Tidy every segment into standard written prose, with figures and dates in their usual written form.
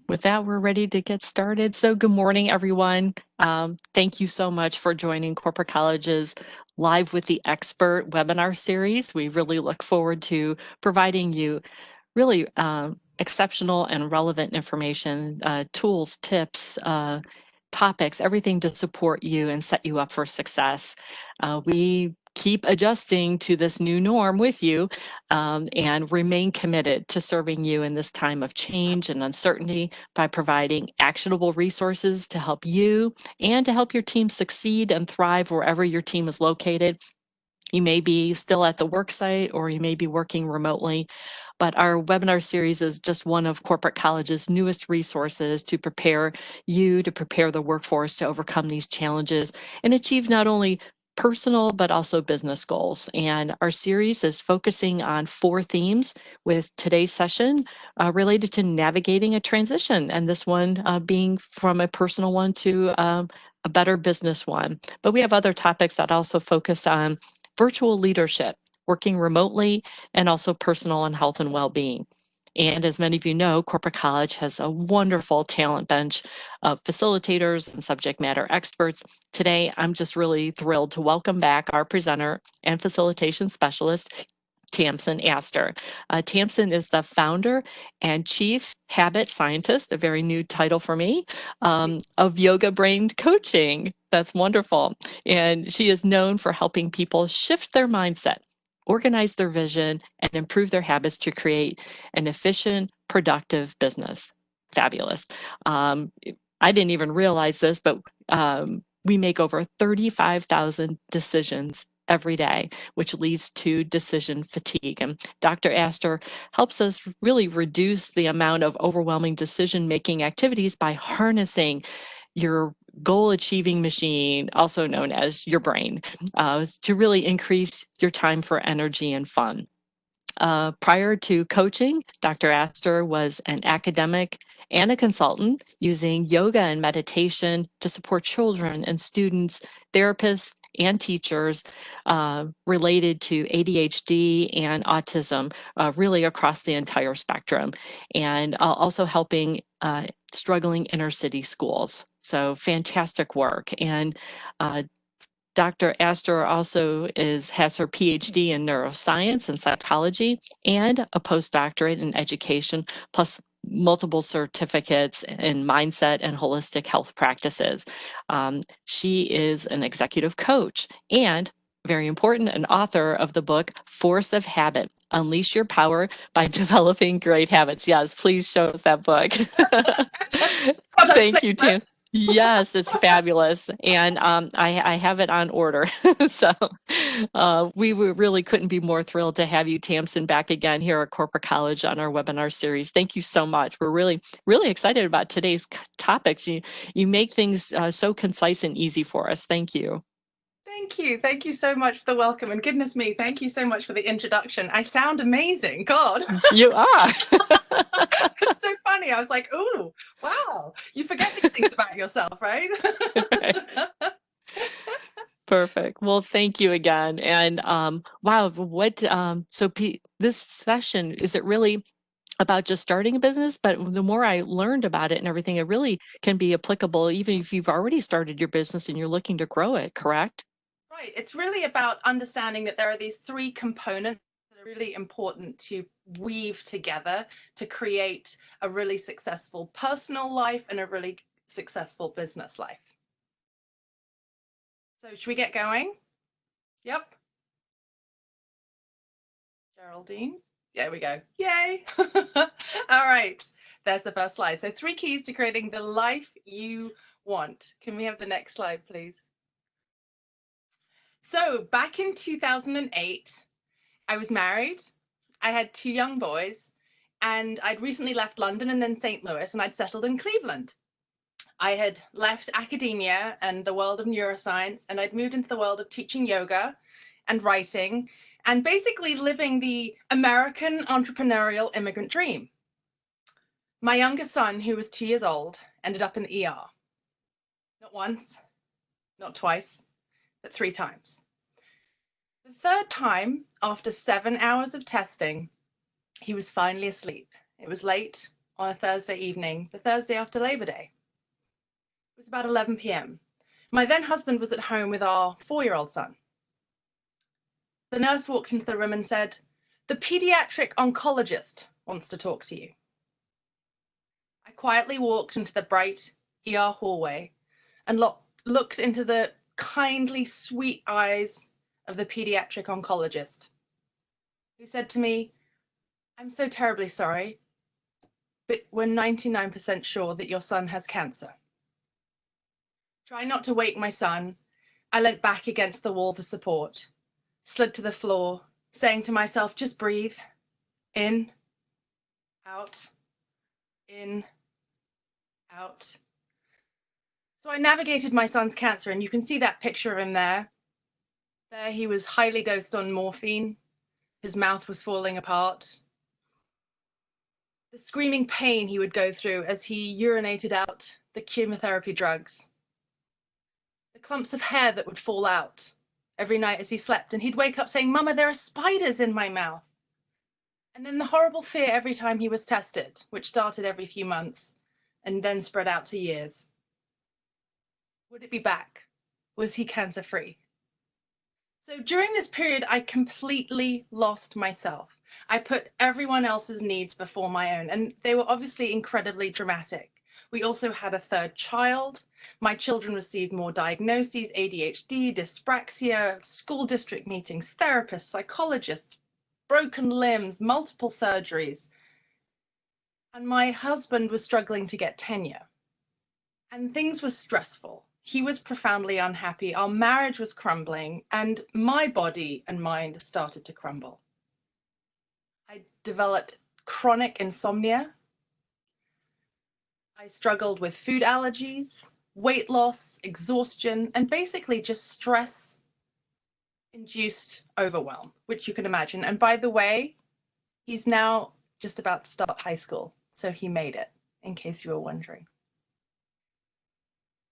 With that, we're ready to get started. So good morning, everyone. Thank you so much for joining Corporate College's Live with the Expert webinar series. We really look forward to providing you really exceptional and relevant information, tools, tips, topics, everything to support you and set you up for success. We keep adjusting to this new norm with you and remain committed to serving you in this time of change and uncertainty by providing actionable resources to help you and to help your team succeed and thrive wherever your team is located. You may be still at the work site or you may be working remotely, but our webinar series is just one of Corporate College's newest resources to prepare you, to prepare the workforce to overcome these challenges and achieve not only personal but also business goals. And our series is focusing on 4 themes, with today's session related to navigating a transition, and this one being from a personal one to a better business one. But we have other topics that also focus on virtual leadership, working remotely, and also personal and health and well-being. And as many of you know, Corporate College has a wonderful talent bench of facilitators and subject matter experts. Today, I'm just really thrilled to welcome back our presenter and facilitation specialist, Tamsin Astor. Tamsin is the founder and chief habit scientist, a very new title for me, of Yoga Brain Coaching. That's wonderful. And she is known for helping people shift their mindset, organize their vision, and improve their habits to create an efficient, productive business. Fabulous. I didn't even realize this, but we make over 35,000 decisions every day, which leads to decision fatigue. And Dr. Astor helps us really reduce the amount of overwhelming decision-making activities by harnessing your goal achieving machine, also known as your brain, to really increase your time for energy and fun. Prior to coaching, Dr. Astor was an academic and a consultant using yoga and meditation to support children and students, therapists, and teachers related to ADHD and autism, really across the entire spectrum, and also helping struggling inner city schools. So fantastic work. And Dr. Astor also has her PhD in neuroscience and psychology and a postdoctorate in education, plus multiple certificates in mindset and holistic health practices. She is an executive coach and, very important, an author of the book Force of Habit: Unleash Your Power by Developing Great Habits. Yes, please show us that book. Thank you, Tim. Yes, it's fabulous. And I have it on order. So we really couldn't be more thrilled to have you, Tamsin, back again here at Corporate College on our webinar series. Thank you so much. We're really, really excited about today's topics. You make things so concise and easy for us. Thank you. Thank you. Thank you so much for the welcome. And goodness me, thank you so much for the introduction. I sound amazing. God. You are. It's so funny. I was like, oh, wow. You forget these things about yourself, right? Perfect. Well, thank you again. And wow, this session, is it really about just starting a business? But the more I learned about it and everything, it really can be applicable even if you've already started your business and you're looking to grow it, correct? Right. It's really about understanding that there are these 3 components that are really important to weave together to create a really successful personal life and a really successful business life. So should we get going? Yep. Geraldine. There we go. Yay. All right. There's the first slide. So 3 keys to creating the life you want. Can we have the next slide, please? So back in 2008, I was married. I had 2 young boys, and I'd recently left London and then St. Louis, and I'd settled in Cleveland. I had left academia and the world of neuroscience, and I'd moved into the world of teaching yoga and writing, and basically living the American entrepreneurial immigrant dream. My youngest son, who was 2 years old, ended up in the ER. Not once, not twice, but 3 times. The 3rd time, after 7 hours of testing, he was finally asleep. It was late on a Thursday evening, the Thursday after Labor Day. It was about 11 p.m. My then husband was at home with our 4-year-old son. The nurse walked into the room and said, "The pediatric oncologist wants to talk to you." I quietly walked into the bright ER hallway and looked into the kindly, sweet eyes of the pediatric oncologist, who said to me, "I'm so terribly sorry, but we're 99% sure that your son has cancer." Trying not to wake my son, I leant back against the wall for support, slid to the floor, saying to myself, "Just breathe. In, out, in, out." So I navigated my son's cancer, and you can see that picture of him there. There he was highly dosed on morphine. His mouth was falling apart. The screaming pain he would go through as he urinated out the chemotherapy drugs. The clumps of hair that would fall out every night as he slept, and he'd wake up saying, "Mama, there are spiders in my mouth." And then the horrible fear every time he was tested, which started every few months and then spread out to years. Would it be back? Was he cancer-free? So during this period, I completely lost myself. I put everyone else's needs before my own, and they were obviously incredibly dramatic. We also had a third child. My children received more diagnoses: ADHD, dyspraxia, school district meetings, therapists, psychologists, broken limbs, multiple surgeries. And my husband was struggling to get tenure. And things were stressful. He was profoundly unhappy. Our marriage was crumbling, and my body and mind started to crumble. I developed chronic insomnia. I struggled with food allergies, weight loss, exhaustion, and basically just stress-induced overwhelm, which you can imagine. And by the way, he's now just about to start high school, so he made it, in case you were wondering.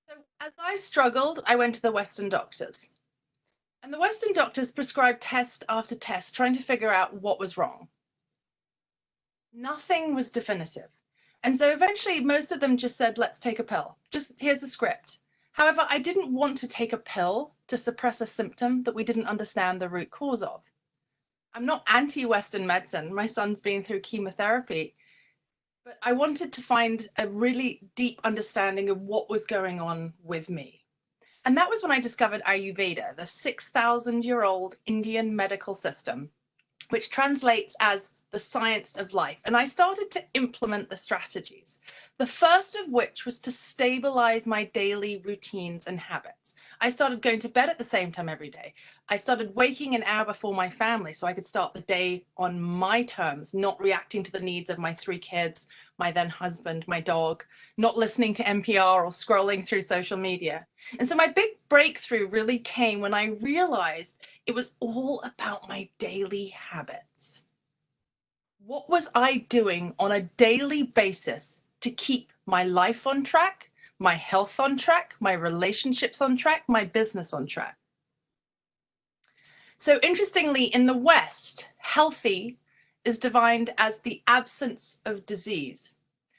So as I struggled, I went to the Western doctors. And the Western doctors prescribed test after test, trying to figure out what was wrong. Nothing was definitive. And so eventually most of them just said, "Let's take a pill. Just here's a script." However, I didn't want to take a pill to suppress a symptom that we didn't understand the root cause of. I'm not anti-Western medicine. My son's been through chemotherapy. But I wanted to find a really deep understanding of what was going on with me. And that was when I discovered Ayurveda, the 6,000-year-old Indian medical system, which translates as the science of life. And I started to implement the strategies, the first of which was to stabilize my daily routines and habits. I started going to bed at the same time every day. I started waking an hour before my family so I could start the day on my terms, not reacting to the needs of my 3 kids, my then husband, my dog, not listening to NPR or scrolling through social media. And so my big breakthrough really came when I realized it was all about my daily habits. What was I doing on a daily basis to keep my life on track, my health on track, my relationships on track, my business on track? So interestingly, in the West, healthy is defined as the absence of disease.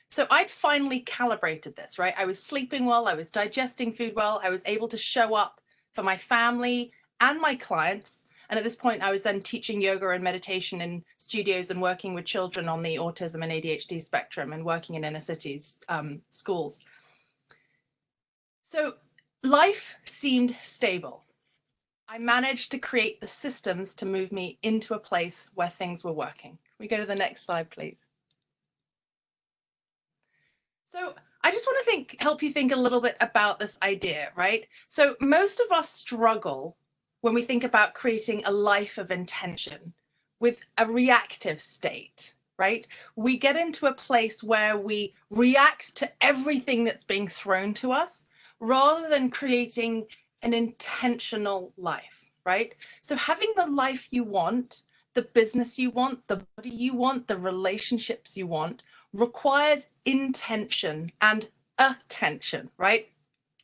So I'd finally calibrated this, right? I was sleeping well, I was digesting food well, I was able to show up for my family and my clients. And at this point, I was then teaching yoga and meditation in studios and working with children on the autism and ADHD spectrum and working in inner cities, schools. So life seemed stable. I managed to create the systems to move me into a place where things were working. Can we go to the next slide, please? So I just want to help you think a little bit about this idea, right? So most of us struggle when we think about creating a life of intention with a reactive state, right? We get into a place where we react to everything that's being thrown to us rather than creating an intentional life, right? So having the life you want, the business you want, the body you want, the relationships you want, requires intention and attention, right?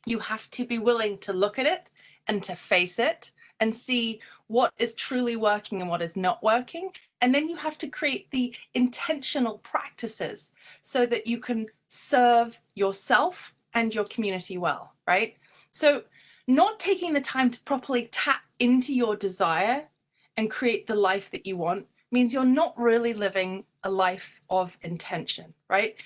You have to be willing to look at it and to face it and see what is truly working and what is not working, And then you have to create the intentional practices so that you can serve yourself and your community well, right? So not taking the time to properly tap into your desire and create the life that you want means you're not really living a life of intention, right?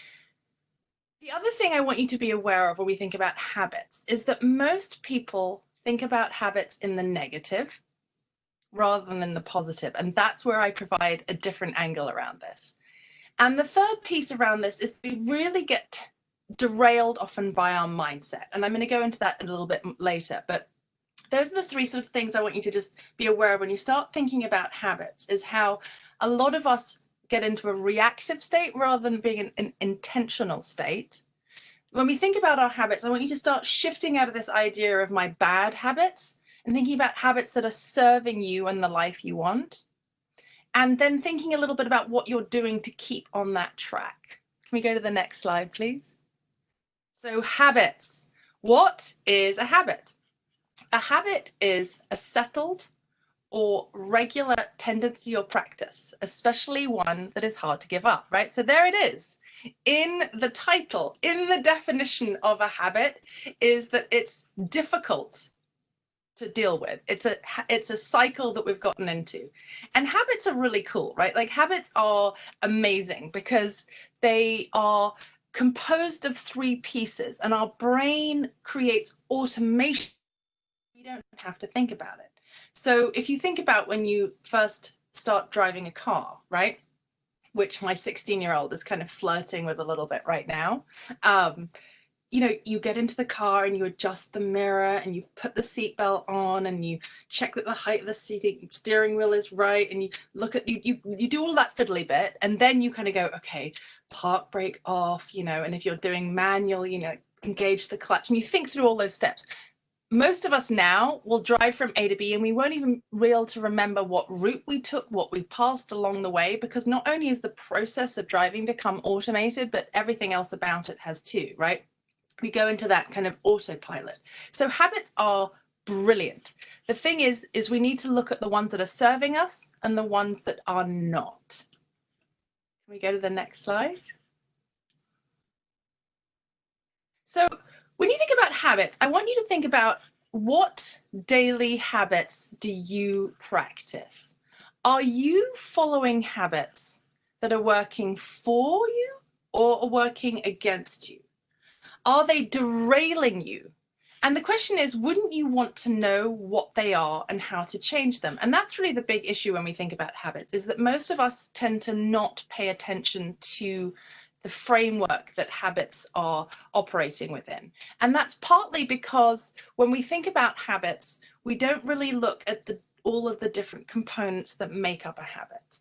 The other thing I want you to be aware of when we think about habits is that most people think about habits in the negative rather than in the positive. And that's where I provide a different angle around this. And the third piece around this is we really get derailed often by our mindset. And I'm going to go into that a little bit later. But those are the three sort of things I want you to just be aware of when you start thinking about habits, is how a lot of us get into a reactive state rather than being an intentional state. When we think about our habits, I want you to start shifting out of this idea of my bad habits and thinking about habits that are serving you and the life you want. And then thinking a little bit about what you're doing to keep on that track. Can we go to the next slide, please? So habits. What is a habit? A habit is a settled or regular tendency or practice, especially one that is hard to give up, right? So there it is. In the title, in the definition of a habit, is that it's difficult to deal with. It's a cycle that we've gotten into. And habits are really cool, right? Like habits are amazing because they are composed of three pieces, and our brain creates automation. We don't have to think about it. So if you think about when you first start driving a car, right? Which my 16-year-old is kind of flirting with a little bit right now. You know, you get into the car and you adjust the mirror and you put the seatbelt on and you check that the height of the steering wheel is right, and you look at you do all that fiddly bit, and then you kind of go, okay, park brake off, you know, and if you're doing manual, you know, engage the clutch, and you think through all those steps. Most of us now will drive from A to B and we won't even be able to remember what route we took, what we passed along the way, because not only has the process of driving become automated, but everything else about it has too, right? We go into that kind of autopilot. So habits are brilliant. The thing is we need to look at the ones that are serving us and the ones that are not. Can we go to the next slide? So when you think about habits, I want you to think about, what daily habits do you practice? Are you following habits that are working for you or are working against you? Are they derailing you? And the question is, wouldn't you want to know what they are and how to change them? And that's really the big issue when we think about habits, is that most of us tend to not pay attention to the framework that habits are operating within. And that's partly because when we think about habits, we don't really look at all of the different components that make up a habit.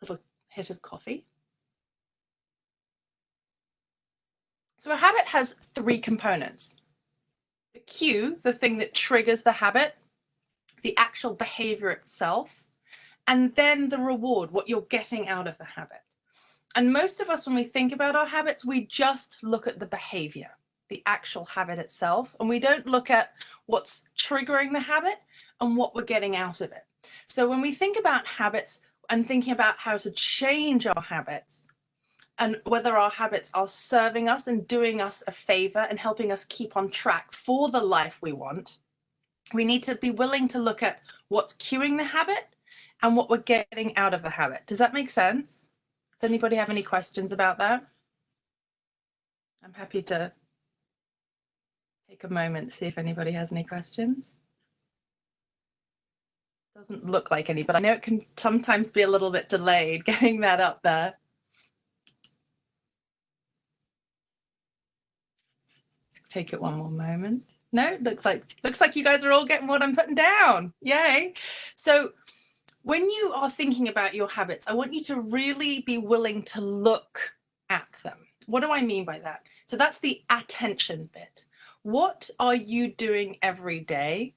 Little hit of coffee. So a habit has three components: the cue, the thing that triggers the habit, the actual behavior itself, and then the reward, what you're getting out of the habit. And most of us, when we think about our habits, we just look at the behavior, the actual habit itself, and we don't look at what's triggering the habit and what we're getting out of it. So when we think about habits and thinking about how to change our habits, and whether our habits are serving us and doing us a favor and helping us keep on track for the life we want, we need to be willing to look at what's cueing the habit and what we're getting out of the habit. Does that make sense? Does anybody have any questions about that? I'm happy to take a moment to see if anybody has any questions. Doesn't look like any, but I know it can sometimes be a little bit delayed getting that up there. Take it one more moment. No, looks like you guys are all getting what I'm putting down. Yay. So when you are thinking about your habits, I want you to really be willing to look at them. What do I mean by that? So that's the attention bit. What are you doing every day?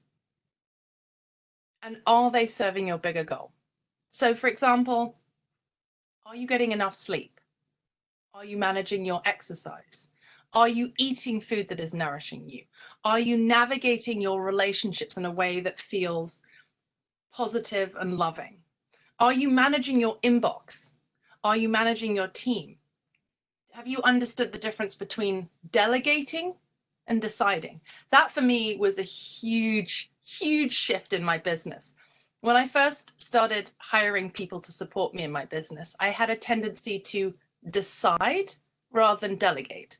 And are they serving your bigger goal? So for example, are you getting enough sleep? Are you managing your exercise? Are you eating food that is nourishing you? Are you navigating your relationships in a way that feels positive and loving? Are you managing your inbox? Are you managing your team? Have you understood the difference between delegating and deciding? That for me was a huge, huge shift in my business. When I first started hiring people to support me in my business, I had a tendency to decide rather than delegate.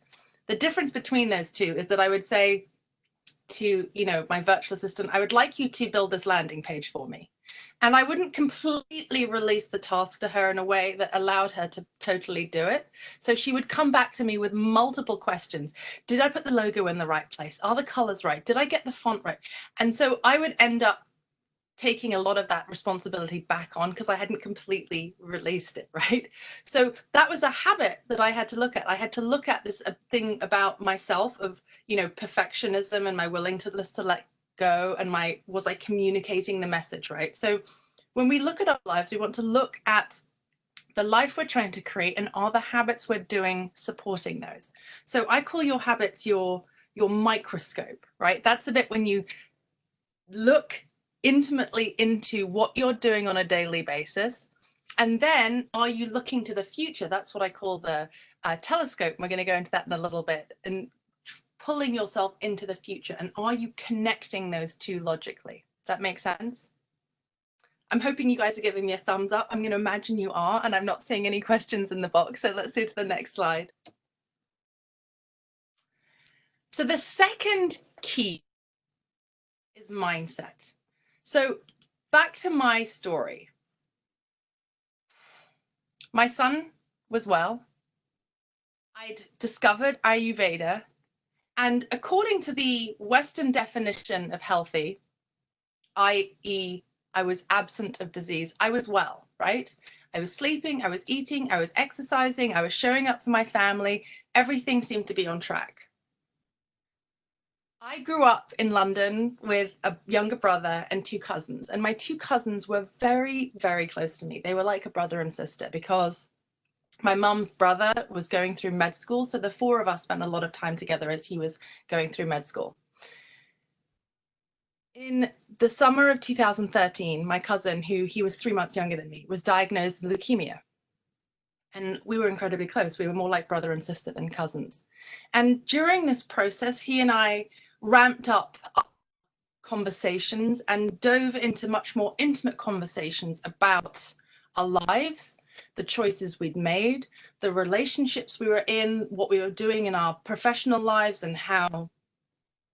The difference between those two is that I would say to, my virtual assistant, I would like you to build this landing page for me. And I wouldn't completely release the task to her in a way that allowed her to totally do it. So she would come back to me with multiple questions. Did I put the logo in the right place? Are the colors right? Did I get the font right? And so I would end up taking a lot of that responsibility back on because I hadn't completely released it, right? So that was a habit that I had to look at. I had to look at this thing about myself of, perfectionism and my willingness to let go, and was I communicating the message right? So when we look at our lives, we want to look at the life we're trying to create, and are the habits we're doing supporting those? So I call your habits your microscope, right? That's the bit when you look intimately into what you're doing on a daily basis. And then are you looking to the future? That's what I call the telescope. We're going to go into that in a little bit, and pulling yourself into the future. And are you connecting those two logically? Does that make sense? I'm hoping you guys are giving me a thumbs up. I'm going to imagine you are, and I'm not seeing any questions in the box. So let's do to the next slide. So the second key is mindset. So back to my story. My son was well. I'd discovered Ayurveda, and according to the Western definition of healthy, i.e., I was absent of disease, I was well, right? I was sleeping, I was eating, I was exercising, I was showing up for my family. Everything seemed to be on track. I grew up in London with a younger brother and two cousins, and my two cousins were very, very close to me. They were like a brother and sister because my mum's brother was going through med school, so the four of us spent a lot of time together as he was going through med school. In the summer of 2013, my cousin, who he was 3 months younger than me, was diagnosed with leukemia. And we were incredibly close. We were more like brother and sister than cousins. And during this process, he and I ramped up conversations and dove into much more intimate conversations about our lives, the choices we'd made, the relationships we were in, what we were doing in our professional lives, and how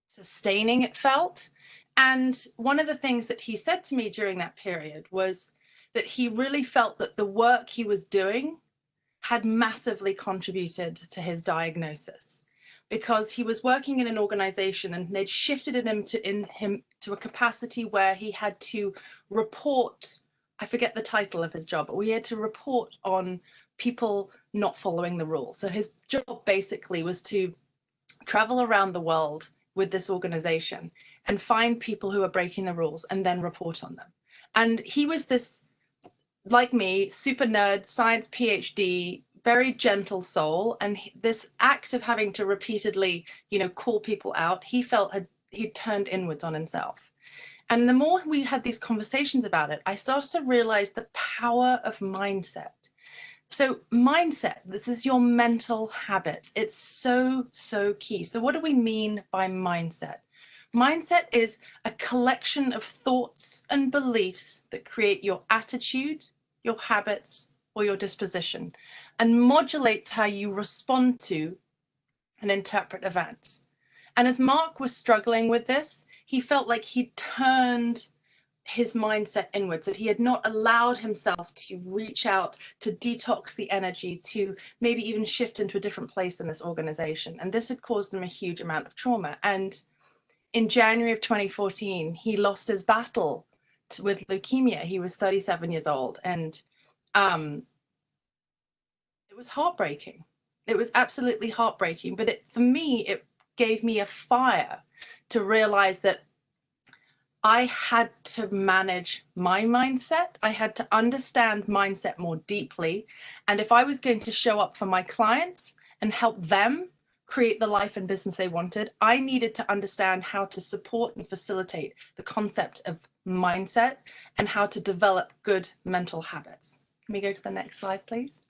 sustaining it felt. And one of the things that he said to me during that period was that he really felt that the work he was doing had massively contributed to his diagnosis, because he was working in an organization and they'd shifted him to a capacity where he had to report, I forget the title of his job, but we had to report on people not following the rules. So his job basically was to travel around the world with this organization and find people who are breaking the rules and then report on them. And he was this, like me, super nerd, science PhD, very gentle soul. And this act of having to repeatedly, call people out, he felt he'd turned inwards on himself. And the more we had these conversations about it, I started to realize the power of mindset. So mindset, this is your mental habits. It's so, so key. So what do we mean by mindset? Mindset is a collection of thoughts and beliefs that create your attitude, your habits, or your disposition, and modulates how you respond to and interpret events. And as Mark was struggling with this, he felt like he'd turned his mindset inwards, that he had not allowed himself to reach out, to detox the energy, to maybe even shift into a different place in this organization. And this had caused him a huge amount of trauma. And in January of 2014, he lost his battle with leukemia. He was 37 years old. And it was heartbreaking. It was absolutely heartbreaking. But for me, it gave me a fire to realize that I had to manage my mindset. I had to understand mindset more deeply. And if I was going to show up for my clients and help them create the life and business they wanted, I needed to understand how to support and facilitate the concept of mindset and how to develop good mental habits. Can we go to the next slide, please?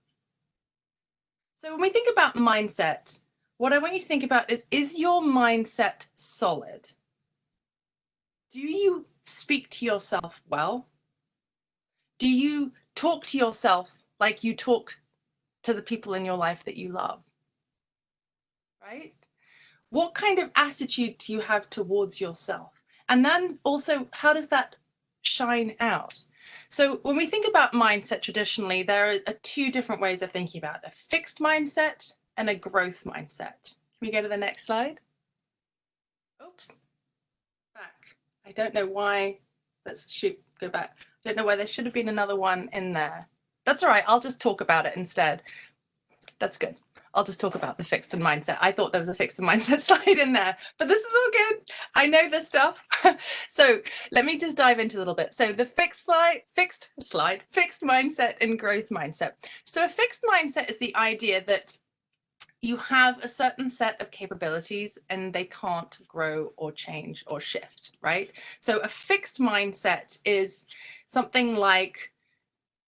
So when we think about mindset, what I want you to think about is your mindset solid? Do you speak to yourself well? Do you talk to yourself like you talk to the people in your life that you love? Right? What kind of attitude do you have towards yourself? And then also, how does that shine out? So when we think about mindset traditionally, there are two different ways of thinking about it: a fixed mindset and a growth mindset. Can we go to the next slide? Oops, back. I don't know why. Let's go back. I don't know why there should have been another one in there. That's all right. I'll just talk about it instead. That's good. I'll just talk about the fixed and mindset. I thought there was a fixed and mindset slide in there, but this is all good. I know this stuff. So let me just dive into a little bit. So the fixed mindset and growth mindset. So a fixed mindset is the idea that you have a certain set of capabilities and they can't grow or change or shift, right? So a fixed mindset is something like,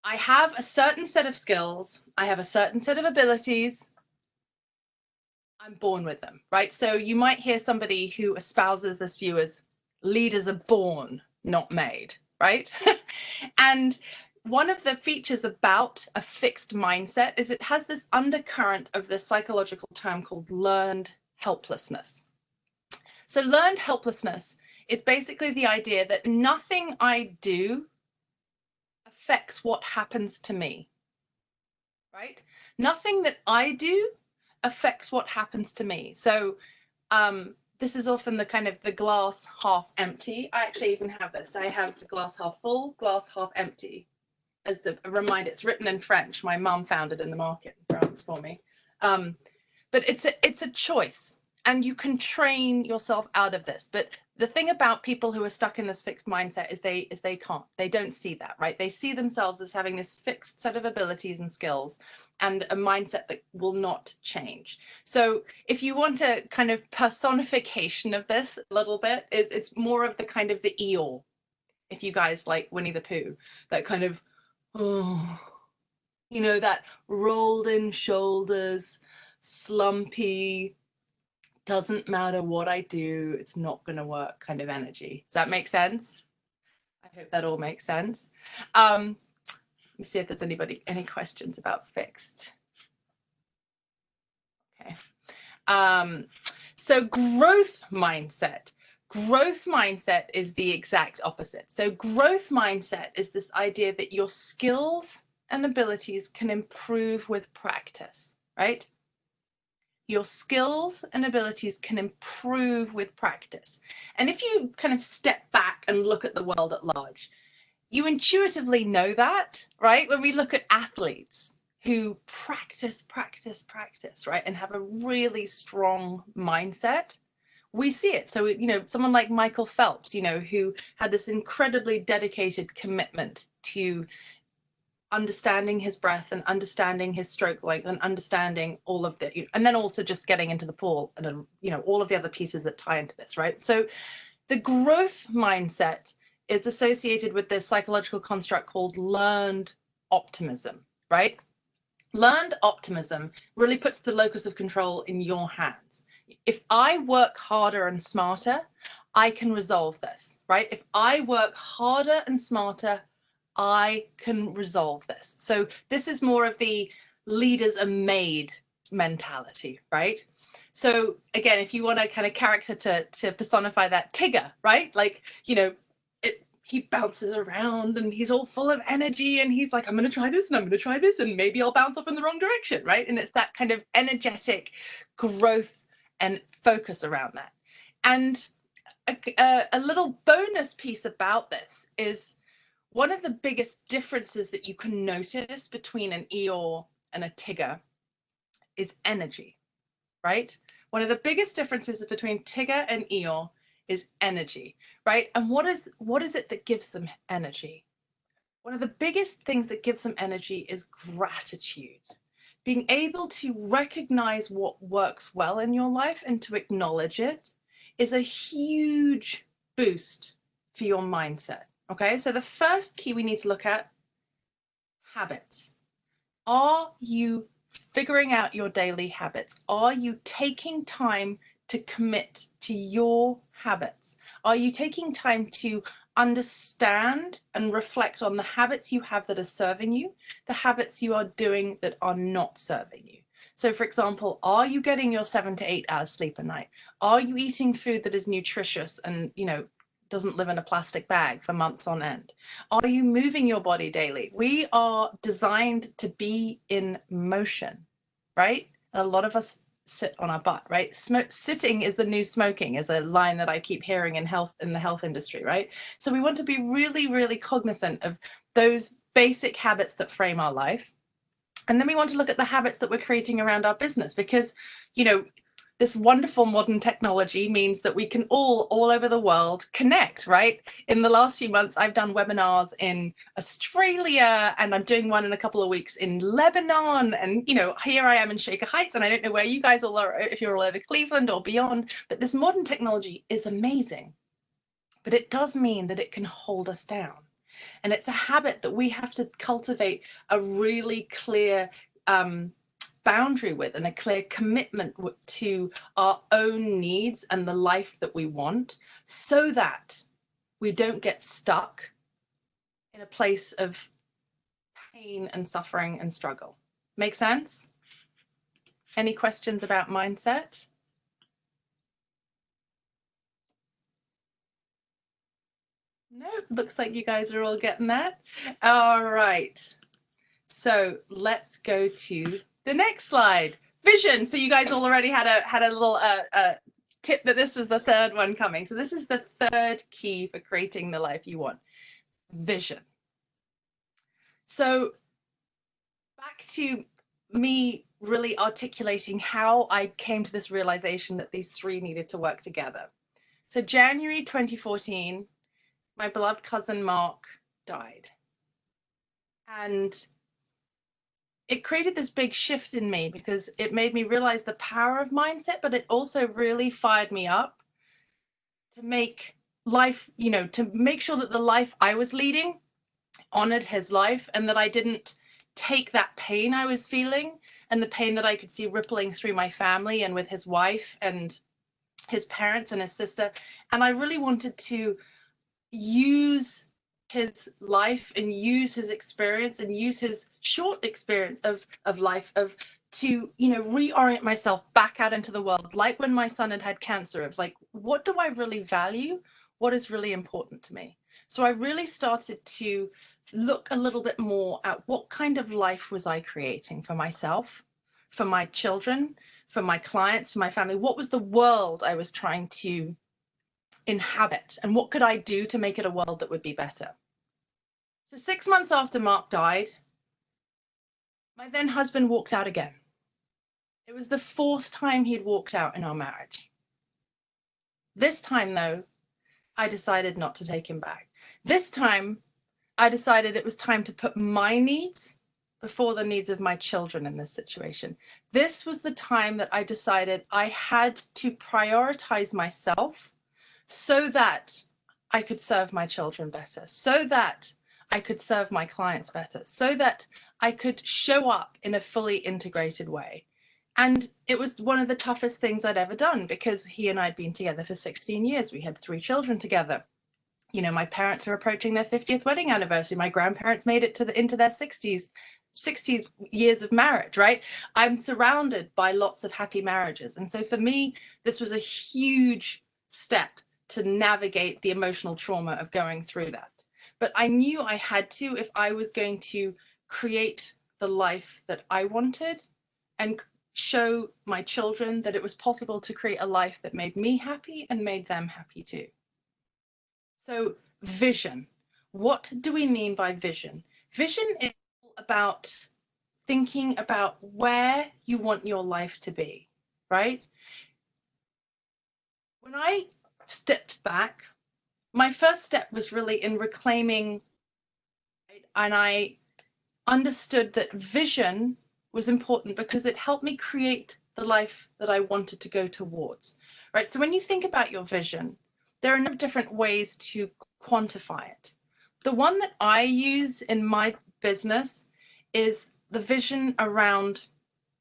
I have a certain set of skills, I have a certain set of abilities, I'm born with them, right? So you might hear somebody who espouses this view as leaders are born, not made, right? And one of the features about a fixed mindset is it has this undercurrent of this psychological term called learned helplessness. So learned helplessness is basically the idea that nothing I do affects what happens to me, right? Nothing that I do affects what happens to me. So this is often the kind of the glass half empty. I actually even have this. I have the glass half full, glass half empty. As a reminder, it's written in French. My mum found it in the market in France for me. But it's a choice, and you can train yourself out of this. But the thing about people who are stuck in this fixed mindset is they don't see that, right? They see themselves as having this fixed set of abilities and skills and a mindset that will not change. So if you want a kind of personification of this a little bit, it's more of the kind of the Eeyore. If you guys like Winnie the Pooh, that kind of, oh, you know, that rolled in shoulders, slumpy, doesn't matter what I do, it's not going to work kind of energy. Does that make sense? I hope that all makes sense. Let me see if there's any questions about fixed. Okay. So growth mindset. Growth mindset is the exact opposite. So growth mindset is this idea that your skills and abilities can improve with practice, right? Your skills and abilities can improve with practice. And if you kind of step back and look at the world at large, you intuitively know that, right? When we look at athletes who practice, right, and have a really strong mindset, we see it. So, you know, someone like Michael Phelps, you know, who had this incredibly dedicated commitment to understanding his breath and understanding his stroke length and understanding all of the, and then also just getting into the pool and, you know, all of the other pieces that tie into this, right? So the growth mindset is associated with this psychological construct called learned optimism, right? Learned optimism really puts the locus of control in your hands. If I work harder and smarter, I can resolve this, right? If I work harder and smarter, I can resolve this. So this is more of the leaders are made mentality, right? So again, if you want a kind of character to personify that, Tigger, right? Like, you know, he bounces around and he's all full of energy and he's like, I'm going to try this and I'm going to try this and maybe I'll bounce off in the wrong direction, right? And it's that kind of energetic growth and focus around that. And a little bonus piece about this is one of the biggest differences that you can notice between an Eeyore and a Tigger is energy, right? One of the biggest differences between Tigger and Eeyore is energy, right? And what is it that gives them energy? One of the biggest things that gives them energy is gratitude. Being able to recognize what works well in your life and to acknowledge it is a huge boost for your mindset, Okay, so the first key we need to look at, habits. Are you figuring out your daily habits? Are you taking time to commit to your habits? Are you taking time to understand and reflect on the habits you have that are serving you, the habits you are doing that are not serving you? So for example, are you getting your 7 to 8 hours sleep a night? Are you eating food that is nutritious and, doesn't live in a plastic bag for months on end? Are you moving your body daily? We are designed to be in motion, right? A lot of us sit on our butt, right? Sitting is the new smoking, is a line that I keep hearing in the health industry, right? So we want to be really, really cognizant of those basic habits that frame our life. And then we want to look at the habits that we're creating around our business, because, this wonderful modern technology means that we can all over the world connect, right? In the last few months, I've done webinars in Australia, and I'm doing one in a couple of weeks in Lebanon. And, here I am in Shaker Heights, and I don't know where you guys all are, if you're all over Cleveland or beyond, but this modern technology is amazing. But it does mean that it can hold us down. And it's a habit that we have to cultivate a really clear boundary with, and a clear commitment to our own needs and the life that we want, so that we don't get stuck in a place of pain and suffering and struggle. Make sense? Any questions about mindset? No, looks like you guys are all getting that. All right. So let's go to the next slide. Vision. So you guys already had a little tip that this was the third one coming. So this is the third key for creating the life you want. Vision. So back to me really articulating how I came to this realization that these three needed to work together. So January 2014, my beloved cousin Mark died. And it created this big shift in me, because it made me realize the power of mindset, but it also really fired me up to make life, to make sure that the life I was leading honored his life, and that I didn't take that pain I was feeling and the pain that I could see rippling through my family and with his wife and his parents and his sister. And I really wanted to use his life and use his experience and use his short experience of life to reorient myself back out into the world, like when my son had cancer, of like, what do I really value, what is really important to me. So I really started to look a little bit more at what kind of life was I creating for myself, for my children, for my clients, for my family. What was the world I was trying to inhabit, and what could I do to make it a world that would be better? So 6 months after Mark died, my then husband walked out again. It was the fourth time he'd walked out in our marriage. This time, though, I decided not to take him back. This time, I decided it was time to put my needs before the needs of my children in this situation. This was the time that I decided I had to prioritize myself, so that I could serve my children better, so that I could serve my clients better, so that I could show up in a fully integrated way. And it was one of the toughest things I'd ever done, because he and I had been together for 16 years. We had 3 children together. My parents are approaching their 50th wedding anniversary. My grandparents made it into their 60s years of marriage, right? I'm surrounded by lots of happy marriages. And so for me, this was a huge step to navigate the emotional trauma of going through that. But I knew I had to, if I was going to create the life that I wanted and show my children that it was possible to create a life that made me happy and made them happy too. So vision. What do we mean by vision? Vision is about thinking about where you want your life to be, right? When I stepped back, my first step was really in reclaiming, and I understood that vision was important because it helped me create the life that I wanted to go towards, right? So when you think about your vision, there are a number of different ways to quantify it. The one that I use in my business is the vision around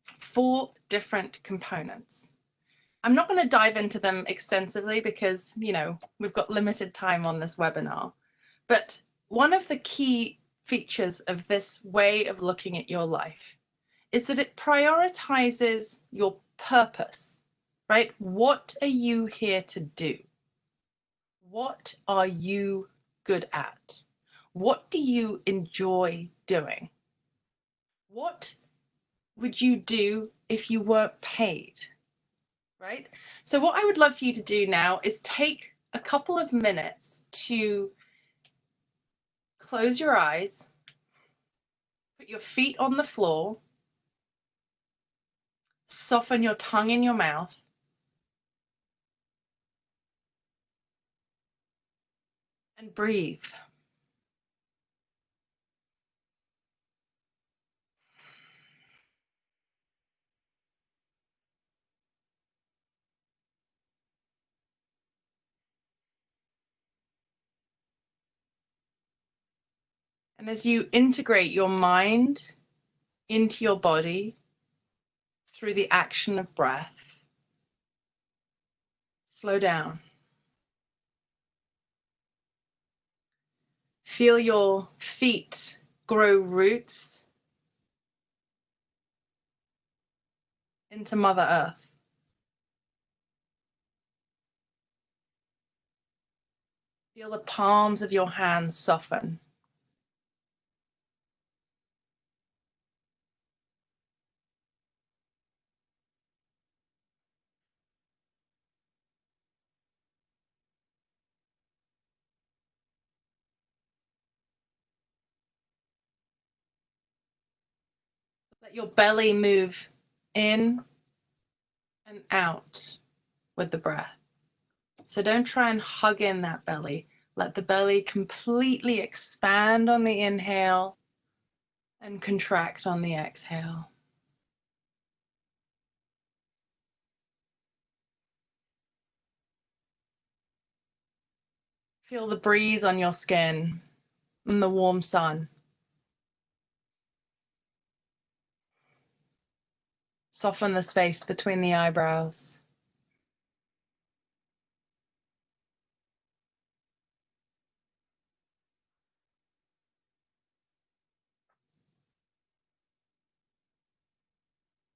4 different components. I'm not going to dive into them extensively because, we've got limited time on this webinar. But one of the key features of this way of looking at your life is that it prioritizes your purpose, right? What are you here to do? What are you good at? What do you enjoy doing? What would you do if you weren't paid? Right? So what I would love for you to do now is take a couple of minutes to close your eyes, put your feet on the floor, soften your tongue in your mouth, and breathe. And as you integrate your mind into your body through the action of breath, slow down. Feel your feet grow roots into Mother Earth. Feel the palms of your hands soften. Let your belly move in and out with the breath. So don't try and hug in that belly. Let the belly completely expand on the inhale and contract on the exhale. Feel the breeze on your skin and the warm sun. Soften the space between the eyebrows.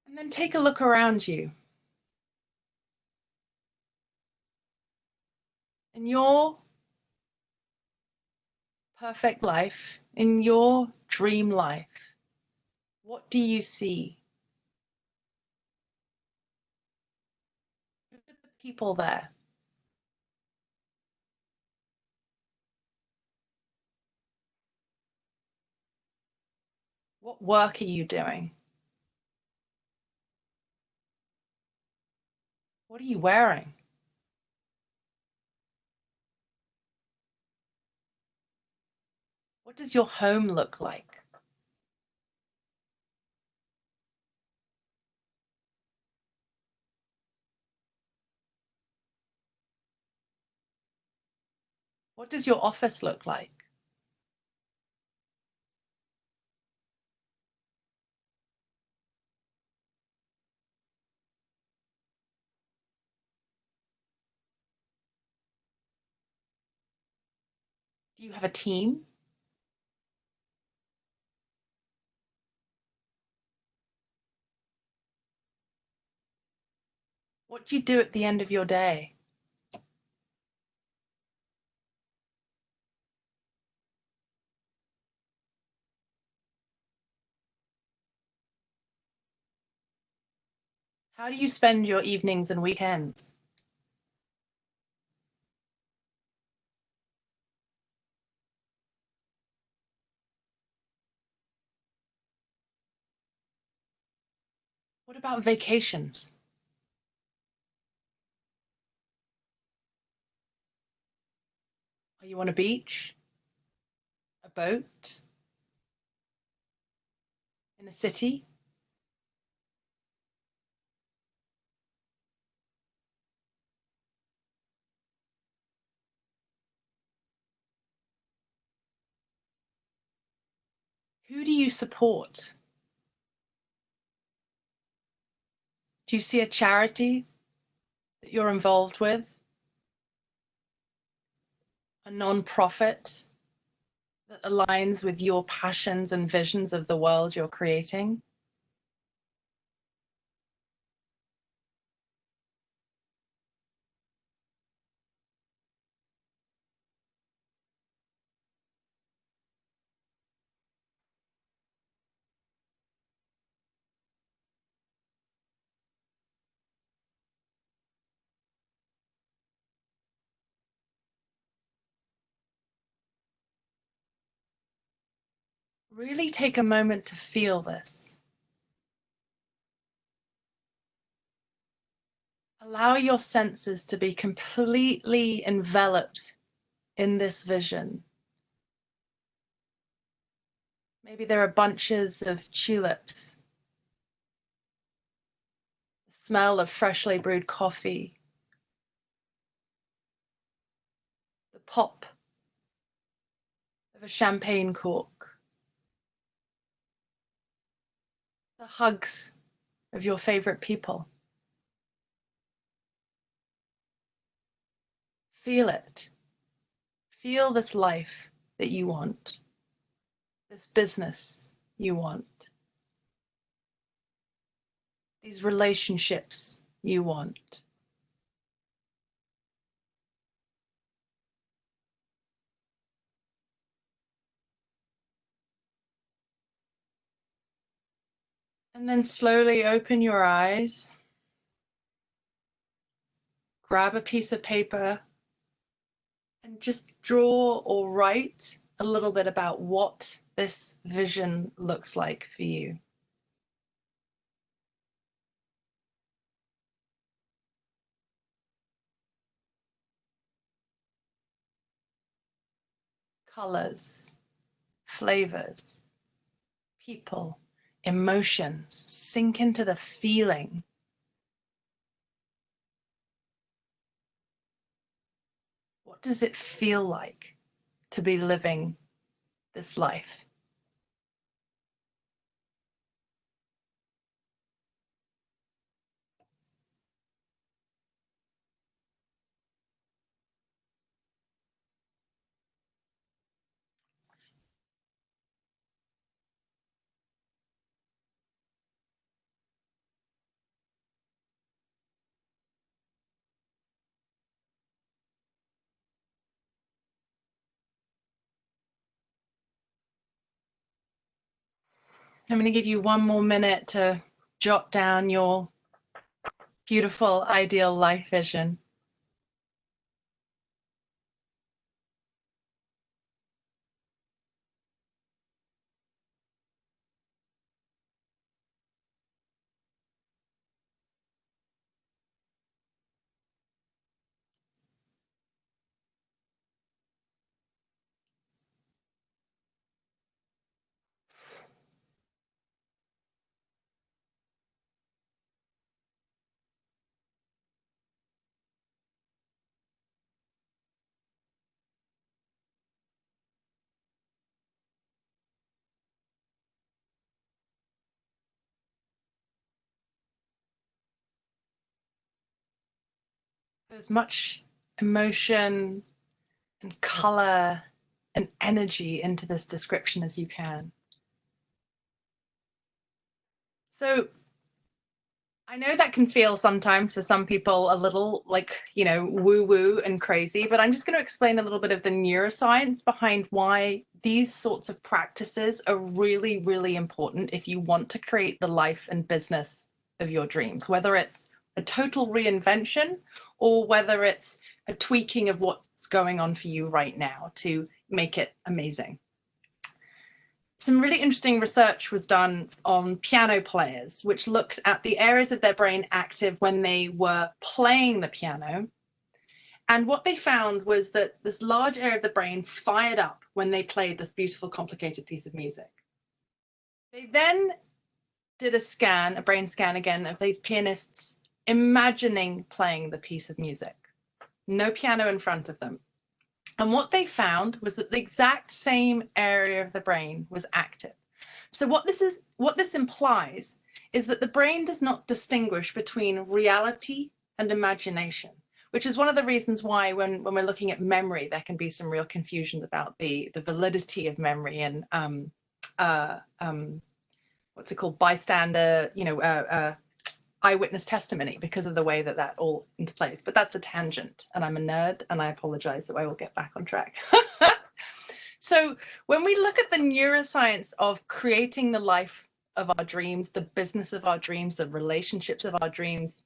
And then take a look around you. In your perfect life, in your dream life, what do you see? Who are the people there? What work are you doing? What are you wearing? What does your home look like? What does your office look like? Do you have a team? What do you do at the end of your day? How do you spend your evenings and weekends? What about vacations? Are you on a beach? A boat? In a city? Who do you support? Do you see a charity that you're involved with? A non-profit that aligns with your passions and visions of the world you're creating? Really take a moment to feel this. Allow your senses to be completely enveloped in this vision. Maybe there are bunches of tulips, the smell of freshly brewed coffee, the pop of a champagne cork, the hugs of your favorite people. Feel it. Feel this life that you want, this business you want, these relationships you want. And then slowly open your eyes, grab a piece of paper, and just draw or write a little bit about what this vision looks like for you. Colors, flavors, people, emotions. Sink into the feeling. What does it feel like to be living this life? I'm going to give you one more minute to jot down your beautiful ideal life vision. Put as much emotion and color and energy into this description as you can. So I know that can feel sometimes for some people a little like, woo woo and crazy, but I'm just going to explain a little bit of the neuroscience behind why these sorts of practices are really, really important if you want to create the life and business of your dreams, whether it's a total reinvention or whether it's a tweaking of what's going on for you right now to make it amazing. Some really interesting research was done on piano players, which looked at the areas of their brain active when they were playing the piano. And what they found was that this large area of the brain fired up when they played this beautiful, complicated piece of music. They then did a brain scan again of these pianists imagining playing the piece of music. No piano in front of them. And what they found was that the exact same area of the brain was active. So what this implies is that the brain does not distinguish between reality and imagination, which is one of the reasons why when we're looking at memory, there can be some real confusions about the validity of memory and what's it called, bystander, eyewitness testimony, because of the way that all interplays. But that's a tangent, and I'm a nerd, and I apologize, so I will get back on track. So when we look at the neuroscience of creating the life of our dreams, the business of our dreams, the relationships of our dreams,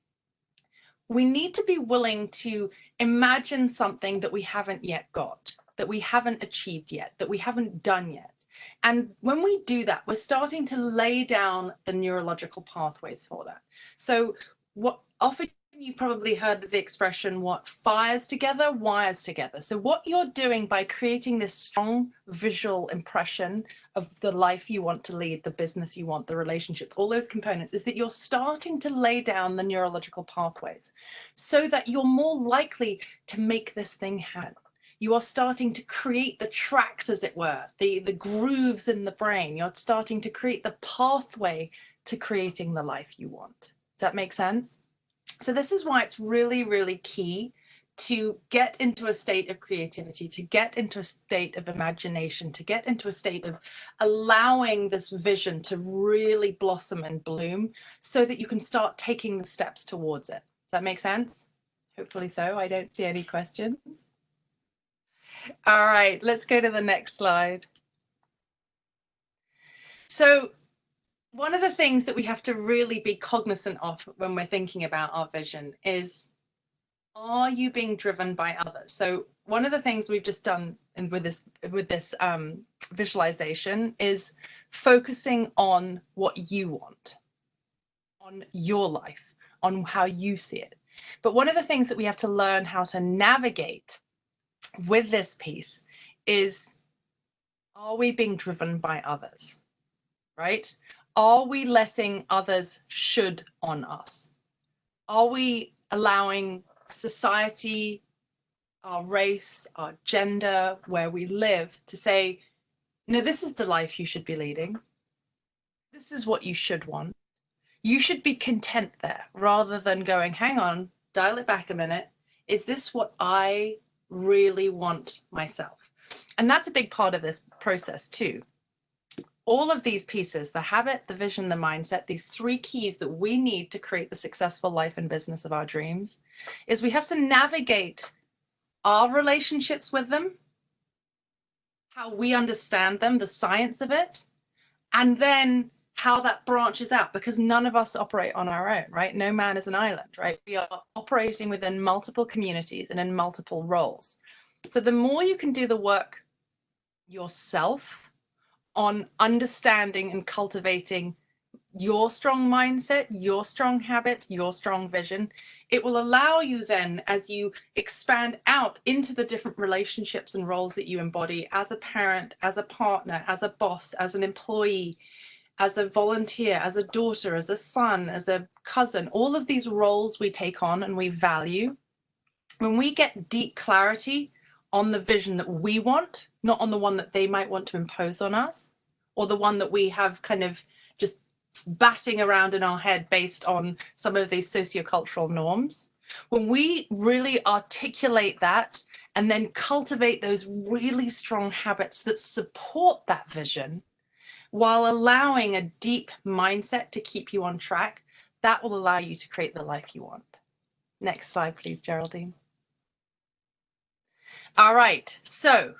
we need to be willing to imagine something that we haven't yet got, that we haven't achieved yet, that we haven't done yet. And when we do that, we're starting to lay down the neurological pathways for that. So what often you probably heard the expression, what fires together, wires together. So what you're doing by creating this strong visual impression of the life you want to lead, the business you want, the relationships, all those components, is that you're starting to lay down the neurological pathways so that you're more likely to make this thing happen. You are starting to create the tracks, as it were, the grooves in the brain. You're starting to create the pathway to creating the life you want. Does that make sense? So this is why it's really, really key to get into a state of creativity, to get into a state of imagination, to get into a state of allowing this vision to really blossom and bloom so that you can start taking the steps towards it. Does that make sense? Hopefully so. I don't see any questions. All right, let's go to the next slide. So one of the things that we have to really be cognizant of when we're thinking about our vision is, are you being driven by others? So one of the things we've just done with this visualization is focusing on what you want, on your life, on how you see it. But one of the things that we have to learn how to navigate with this piece is, are we being driven by others, right? Are we letting others should on us? Are we allowing society, our race, our gender, where we live to say, no, this is the life you should be leading. This is what you should want. You should be content there, rather than going, hang on, dial it back a minute. Is this what I really want myself? And that's a big part of this process too. All of these pieces, the habit, the vision, the mindset, these three keys that we need to create the successful life and business of our dreams, is we have to navigate our relationships with them, how we understand them, the science of it, and then how that branches out, because none of us operate on our own, right? No man is an island, right? We are operating within multiple communities and in multiple roles. So the more you can do the work yourself on understanding and cultivating your strong mindset, your strong habits, your strong vision, it will allow you then, as you expand out into the different relationships and roles that you embody as a parent, as a partner, as a boss, as an employee, as a volunteer, as a daughter, as a son, as a cousin, all of these roles we take on and we value. When we get deep clarity on the vision that we want, not on the one that they might want to impose on us, or the one that we have kind of just batting around in our head based on some of these sociocultural norms. When we really articulate that and then cultivate those really strong habits that support that vision, while allowing a deep mindset to keep you on track, that will allow you to create the life you want. Next slide, please, Geraldine. All right, so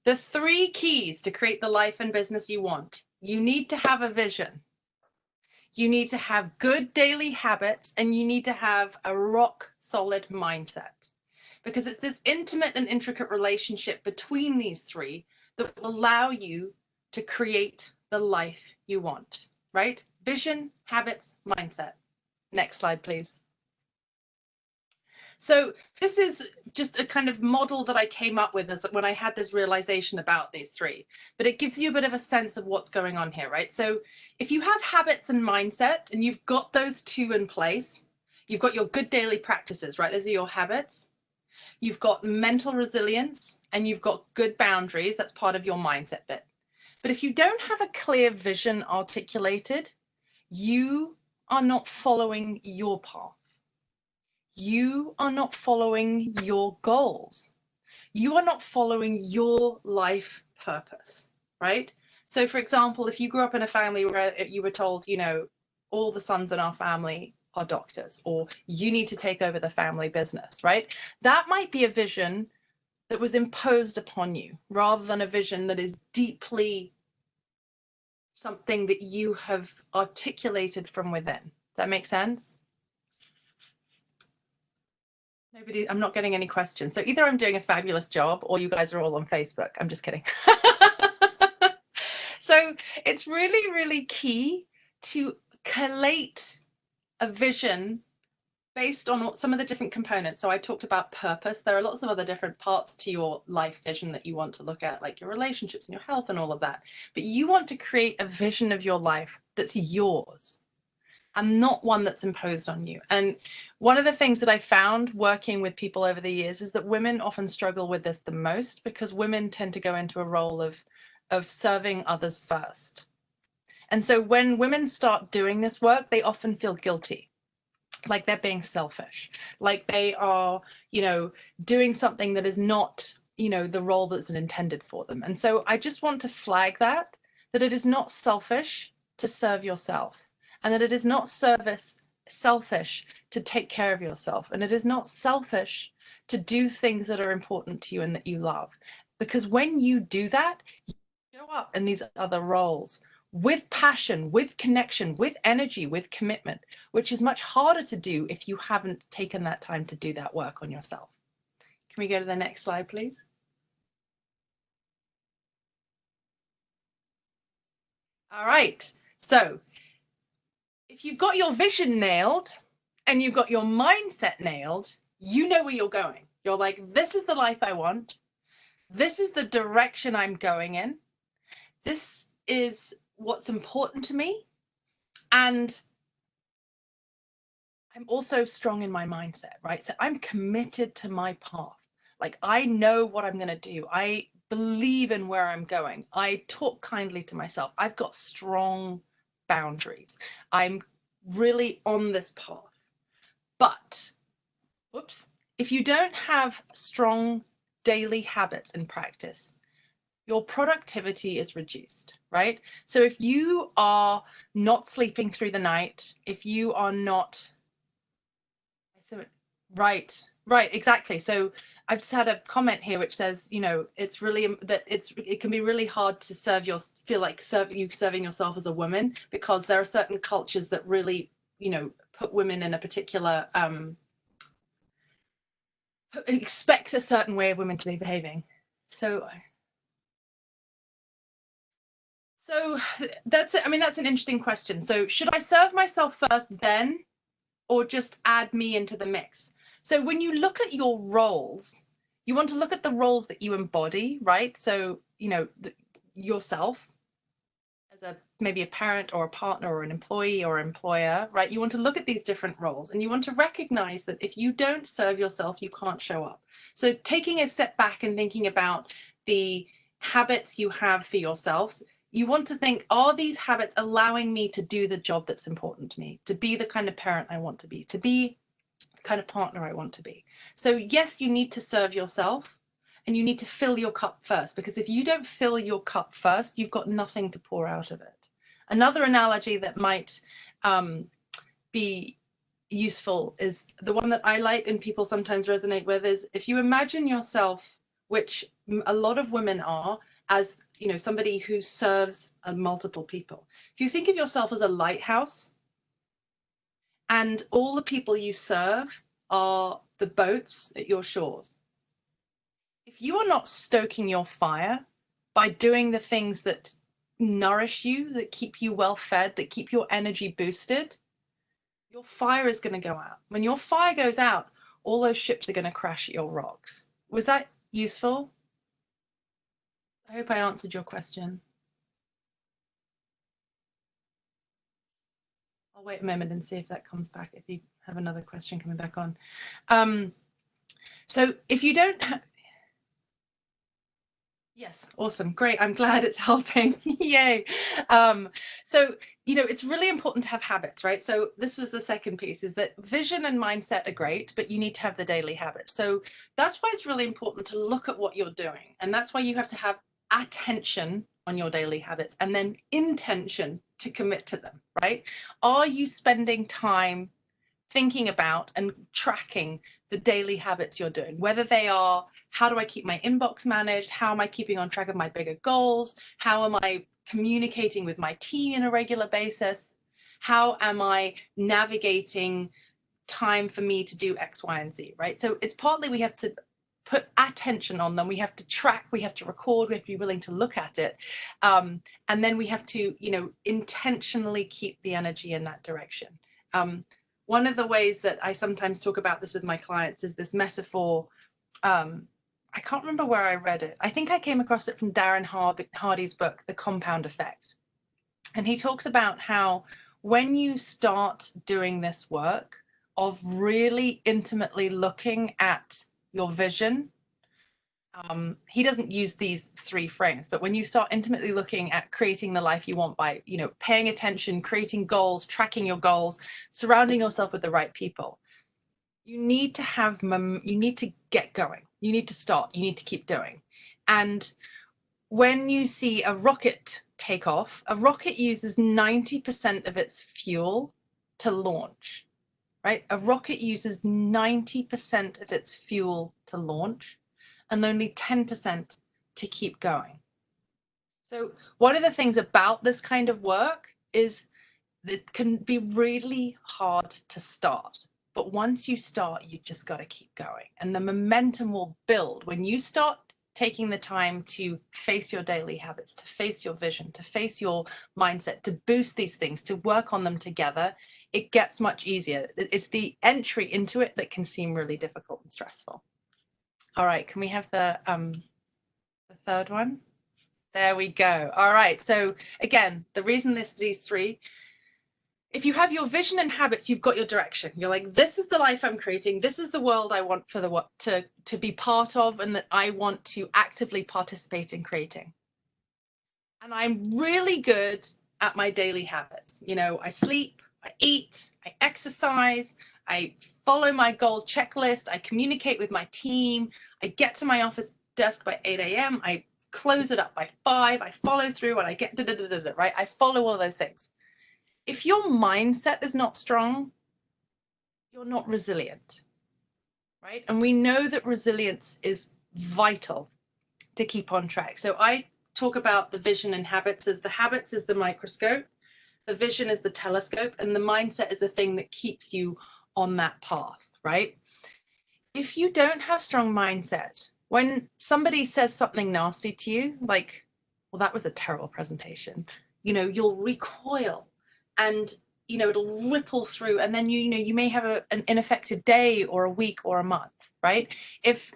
the three keys to create the life and business you want. You need to have a vision. You need to have good daily habits, and you need to have a rock solid mindset, because it's this intimate and intricate relationship between these three that will allow you to create the life you want, right? Vision, habits, mindset. Next slide, please. So this is just a kind of model that I came up with as when I had this realization about these three, but it gives you a bit of a sense of what's going on here, right? So if you have habits and mindset and you've got those two in place, you've got your good daily practices, right? Those are your habits. You've got mental resilience and you've got good boundaries. That's part of your mindset bit. But if you don't have a clear vision articulated, you are not following your path. You are not following your goals. You are not following your life purpose, right? So for example, if you grew up in a family where you were told, you know, all the sons in our family are doctors, or you need to take over the family business, right? That might be a vision that was imposed upon you rather than a vision that is deeply something that you have articulated from within. Does that make sense? Nobody, I'm not getting any questions. So either I'm doing a fabulous job or you guys are all on Facebook. I'm just kidding. So it's really, really key to collate a vision based on what some of the different components. So I talked about purpose. There are lots of other different parts to your life vision that you want to look at, like your relationships and your health and all of that. But you want to create a vision of your life that's yours and not one that's imposed on you. And one of the things that I found working with people over the years is that women often struggle with this the most, because women tend to go into a role of serving others first. And so when women start doing this work, they often feel guilty, like they're being selfish, like they are, you know, doing something that is not, you know, the role that's intended for them. And so I just want to flag that it is not selfish to serve yourself, and that it is not selfish to take care of yourself, and it is not selfish to do things that are important to you and that you love. Because when you do that, you show up in these other roles with passion, with connection, with energy, with commitment, which is much harder to do if you haven't taken that time to do that work on yourself. Can we go to the next slide, please? All right. So if you've got your vision nailed and you've got your mindset nailed, you know where you're going. You're like, this is the life I want. This is the direction I'm going in. This is what's important to me. And I'm also strong in my mindset, right? So I'm committed to my path. Like, I know what I'm going to do. I believe in where I'm going. I talk kindly to myself. I've got strong boundaries. I'm really on this path. But, whoops, if you don't have strong daily habits in practice, your productivity is reduced, right? So if you are not sleeping through the night, if you are not, right, exactly. So I've just had a comment here which says, you know, it's really it can be really hard to feel like serving yourself as a woman, because there are certain cultures that really, you know, put women in a particular expect a certain way of women to be behaving. So that's it. I mean, that's an interesting question. So should I serve myself first then, or just add me into the mix? So when you look at your roles, you want to look at the roles that you embody, right? So, you know, yourself as maybe a parent or a partner or an employee or employer, right? You want to look at these different roles, and you want to recognize that if you don't serve yourself, you can't show up. So taking a step back and thinking about the habits you have for yourself, you want to think, are these habits allowing me to do the job that's important to me, to be the kind of parent I want to be the kind of partner I want to be? So yes, you need to serve yourself, and you need to fill your cup first, because if you don't fill your cup first, you've got nothing to pour out of it. Another analogy that might be useful is the one that I like and people sometimes resonate with, is if you imagine yourself, which a lot of women are, as, you know, somebody who serves multiple people. If you think of yourself as a lighthouse, and all the people you serve are the boats at your shores, if you are not stoking your fire by doing the things that nourish you, that keep you well fed, that keep your energy boosted, your fire is going to go out. When your fire goes out, all those ships are going to crash at your rocks. Was that useful? I hope I answered your question. I'll wait a moment and see if that comes back, if you have another question coming back on. So if you don't have, Yes, awesome. Great. I'm glad it's helping. Yay. So, it's really important to have habits, right? So this was the second piece, is that vision and mindset are great, but you need to have the daily habits. So that's why it's really important to look at what you're doing. And that's why you have to have attention on your daily habits and then intention to commit to them, right? Are you spending time thinking about and tracking the daily habits you're doing, whether they are, how do I keep my inbox managed? How am I keeping on track of my bigger goals? How am I communicating with my team in a regular basis? How am I navigating time for me to do X, Y, and Z, right? So it's partly we have to put attention on them. We have to track, we have to record, we have to be willing to look at it. And then we have to, intentionally keep the energy in that direction. One of the ways that I sometimes talk about this with my clients is this metaphor. I can't remember where I read it. I think I came across it from Darren Hardy's book, The Compound Effect. And he talks about how when you start doing this work of really intimately looking at your vision, he doesn't use these three frames, but when you start intimately looking at creating the life you want by, paying attention, creating goals, tracking your goals, surrounding yourself with the right people, you need to you need to get going. You need to start. You need to keep doing. And when you see a rocket take off, a rocket uses 90% of its fuel to launch, right? A rocket uses 90% of its fuel to launch and only 10% to keep going. So one of the things about this kind of work is that it can be really hard to start. But once you start, you just got to keep going. And the momentum will build. When you start taking the time to face your daily habits, to face your vision, to face your mindset, to boost these things, to work on them together, it gets much easier. It's the entry into it that can seem really difficult and stressful. All right, can we have the third one? There we go. All right, so again, the reason these three, if you have your vision and habits, you've got your direction. You're like, this is the life I'm creating. This is the world I want for to be part of, and that I want to actively participate in creating. And I'm really good at my daily habits. I sleep, I eat, I exercise, I follow my goal checklist, I communicate with my team, I get to my office desk by 8 a.m., I close it up by 5, I follow through, and I get right? I follow all of those things. If your mindset is not strong, you're not resilient, right? And we know that resilience is vital to keep on track. So I talk about the vision and habits as the habits is the microscope, the vision is the telescope, and the mindset is the thing that keeps you on that path, right? If you don't have strong mindset, when somebody says something nasty to you, like, well, that was a terrible presentation, you'll recoil, and it'll ripple through, and then you may have an ineffective day or a week or a month, right? If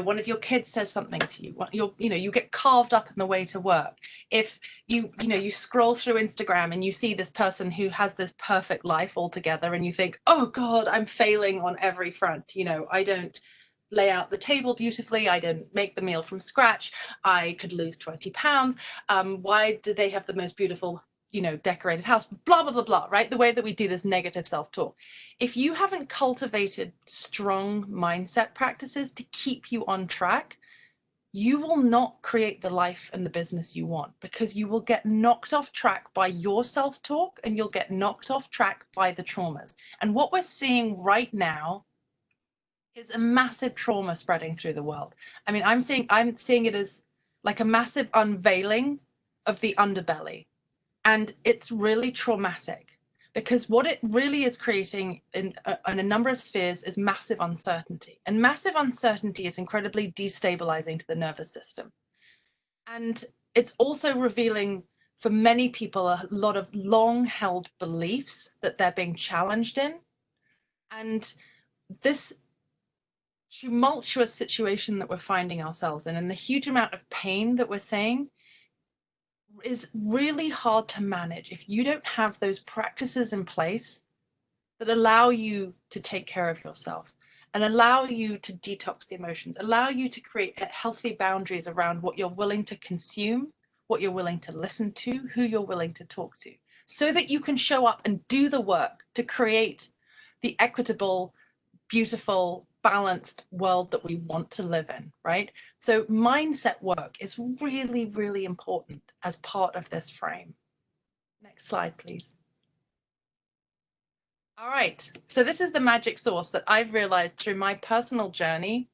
one of your kids says something to you, you get carved up in the way to work. If you scroll through Instagram and you see this person who has this perfect life altogether, and you think, oh God, I'm failing on every front. I don't lay out the table beautifully, I didn't make the meal from scratch, I could lose 20 pounds. Why do they have the most beautiful decorated house, blah, blah, blah, blah, right? The way that we do this negative self-talk. If you haven't cultivated strong mindset practices to keep you on track, you will not create the life and the business you want, because you will get knocked off track by your self-talk, and you'll get knocked off track by the traumas. And what we're seeing right now is a massive trauma spreading through the world. I mean, I'm seeing it as like a massive unveiling of the underbelly. And it's really traumatic, because what it really is creating in a number of spheres is massive uncertainty. And massive uncertainty is incredibly destabilizing to the nervous system. And it's also revealing for many people a lot of long-held beliefs that they're being challenged in. And this tumultuous situation that we're finding ourselves in, and the huge amount of pain that we're seeing, is really hard to manage if you don't have those practices in place that allow you to take care of yourself. and allow you to detox the emotions, allow you to create healthy boundaries around what you're willing to consume, what you're willing to listen to, who you're willing to talk to, so that you can show up and do the work to create the equitable, beautiful, balanced world that we want to live in, right? So mindset work is really, really important as part of this frame. Next slide, please. All right, so this is the magic sauce that I've realized through my personal journey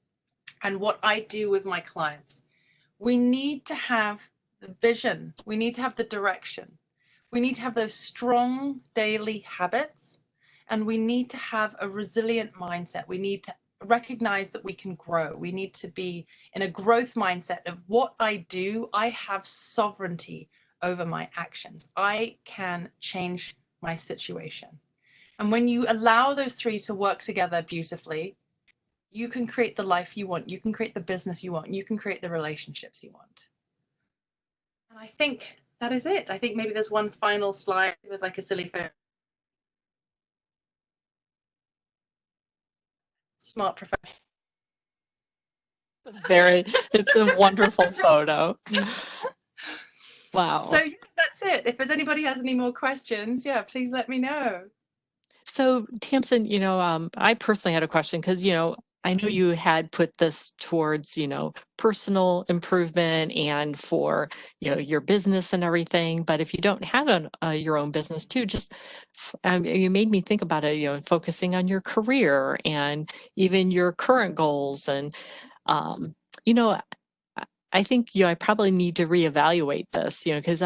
and what I do with my clients. We need to have the vision, we need to have the direction, we need to have those strong daily habits, and we need to have a resilient mindset. We need to recognize that we can grow. We need to be in a growth mindset of what I do. I have sovereignty over my actions. I can change my situation. And when you allow those three to work together beautifully, you can create the life you want. You can create the business you want. You can create the relationships you want. And I think that is it. I think maybe there's one final slide with like a silly photo. Smart professional. It's a wonderful photo. Wow. So that's it. If there's anybody has any more questions, yeah, please let me know. So, Tamsin, I personally had a question because, I know you had put this towards, personal improvement and for, your business and everything. But if you don't have your own business too, just you made me think about it, focusing on your career and even your current goals. And, um, you know, I think, I probably need to reevaluate this, because